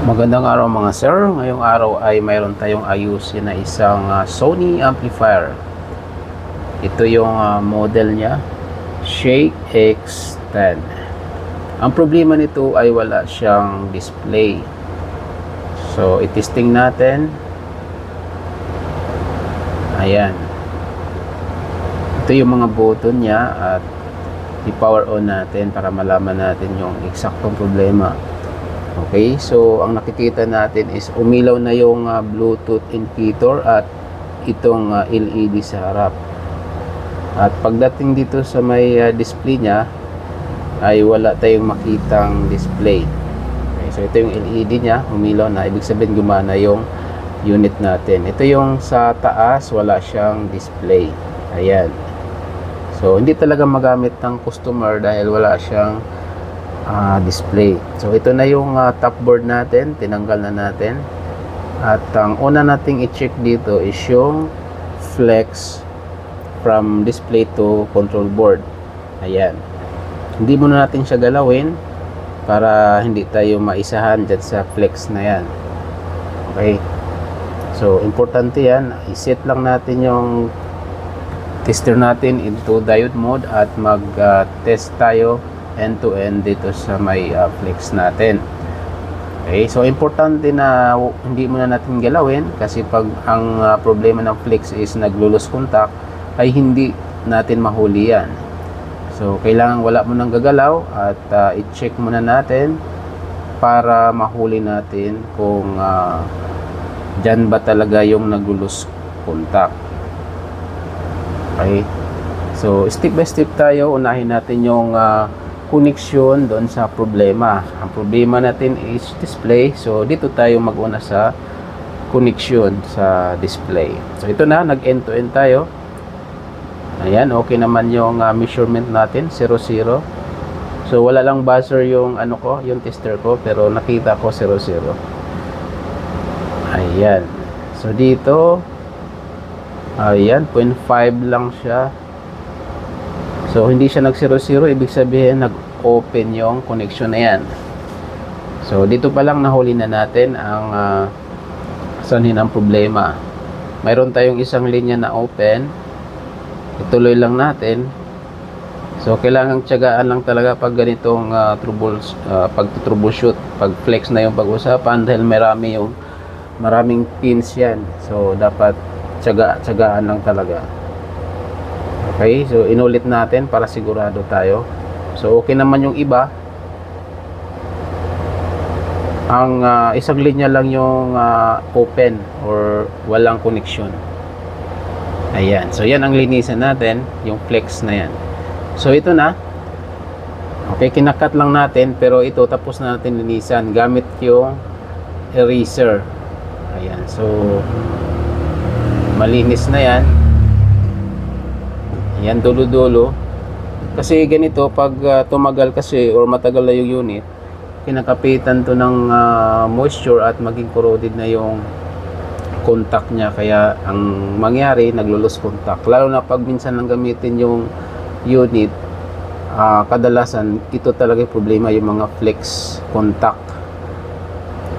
Magandang araw mga sir. Ngayong araw ay mayroon tayong ayusin na isang Sony amplifier. Ito yung model niya, Shake X10. Ang problema nito ay wala siyang display. So, itesting natin. Ayan. Ito yung mga button niya at i-power on natin para malaman natin yung eksaktong problema. Okay, so ang nakikita natin is umilaw na yung Bluetooth indicator at itong LED sa harap. At pagdating dito sa may display niya ay wala tayong makitang display. Okay, so ito yung LED niya, umilaw na, ibig sabihin gumana yung unit natin. Ito yung sa taas, wala siyang display. Ayan. So hindi talaga magamit ng customer dahil wala siyang display. So ito na yung top board natin, tinanggal na natin. At ang una nating i-check dito is yung flex from display to control board. Ayan. Hindi muna natin siya galawin para hindi tayo maisahan dyan sa flex na yan. Okay. So importante yan, i-set lang natin yung tester natin into diode mode at mag-test tayo end-to-end dito sa may flex natin. Okay, so importante na hindi muna natin galawin kasi pag ang problema ng flex is naglo-lose contact ay hindi natin mahuli yan. So kailangan wala mo nang gagalaw at i-check muna natin para mahuli natin kung dyan ba talaga yung naglo-lose contact. Okay, so step by step tayo. Unahin natin yung connection doon sa problema. Ang problema natin is display. So dito tayo mag-una sa connection sa display. So ito na, nag-end to end tayo. Ayan, okay naman yung measurement natin, 00. So wala lang buzzer yung ano ko, yung tester ko, pero nakita ko 00. Ayan. So dito ayan, 0.5 lang siya. So hindi siya nag-00, ibig sabihin nag-open yung connection na yan. So dito pa lang nahuli na natin ang sanhin ang problema. Mayroon tayong isang linya na open. Ituloy lang natin. So kailangang tiyagaan lang talaga pag ganitong pag-troubleshoot, pag flex na yung pag-usapan dahil maraming pins yan. So dapat tiyagaan lang talaga. Okay, so inulit natin para sigurado tayo. So okay naman yung iba. Ang isang linya lang yung open or walang connection. Ayan, so yan ang linisan natin, yung flex na yan. So ito na. Okay, kinakat lang natin pero ito tapos na natin linisan gamit yung eraser. Ayan, so malinis na yan. Yan, dulo-dulo. Kasi ganito, pag tumagal kasi or matagal na yung unit, kinakapitan to ng moisture at maging corroded na yung contact niya. Kaya ang mangyari, naglo-lose contact. Lalo na pag minsan lang gamitin yung unit, kadalasan, ito talaga yung problema, yung mga flex contact.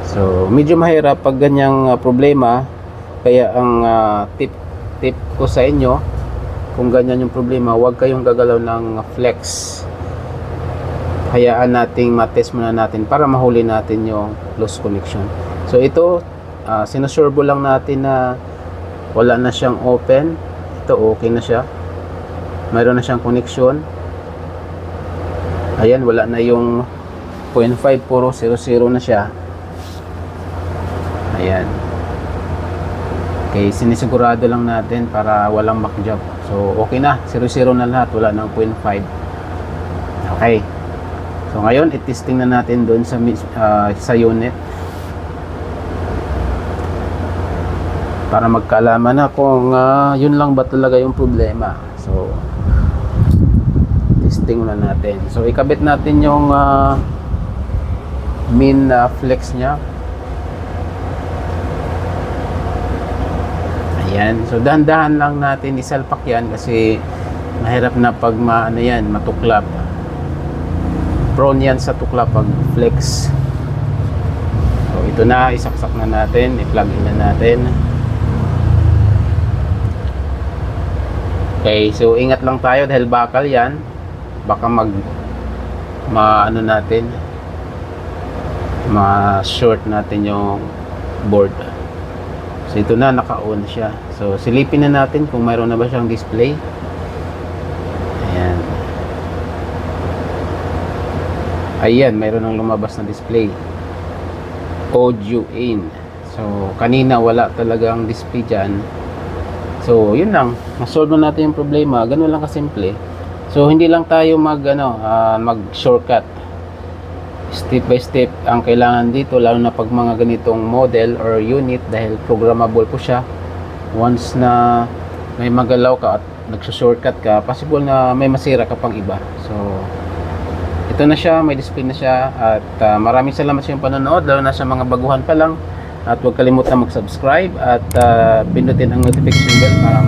So, medyo mahirap pag ganyang problema. Kaya ang tip ko sa inyo, kung ganyan yung problema, huwag kayong gagalaw ng flex. Hayaan nating matest muna natin para mahuli natin yung loose connection. So ito, sinusurbo lang natin na wala na siyang open. Ito okay na siya. Mayroon na siyang connection. Ayan, wala na yung 0.5, puro 00 na siya. Ayan. Okay, sinisigurado lang natin para walang backjump. So, okay na. 00 na lahat. Wala nang 0.5. Okay. So, ngayon, i-testing na natin doon sa unit. Para magkaalaman na kung yun lang ba talaga yung problema. So, testing na natin. So, ikabit natin yung main flex niya. Ayan. So dahan-dahan lang natin isalpak yan kasi mahirap na pag matuklap. Prone yan sa tuklap pag flex. So ito na, isaksak na natin, i-plug in na natin. Okay, so ingat lang tayo dahil bakal yan. Baka ano natin, ma-short natin yung board. So ito na, naka-on siya. So silipin na natin kung mayroon na ba siyang display. Ayan. Ayan, mayroon nang lumabas na display. Audio in. So kanina wala talagang display dyan. So yun lang, ma-solve na natin yung problema. Ganun lang kasimple. So hindi lang tayo mag shortcut. Step by step ang kailangan dito, lalo na pag mga ganitong model or unit, dahil programmable po siya. Once na may magalaw ka at nagso-shortcut ka, possible na may masira ka pang iba. So ito na siya, may display na siya, at maraming salamat sa iyong panonood, lalo na sa mga baguhan pa lang. At huwag kalimutan mag-subscribe at pindutin ang notification bell para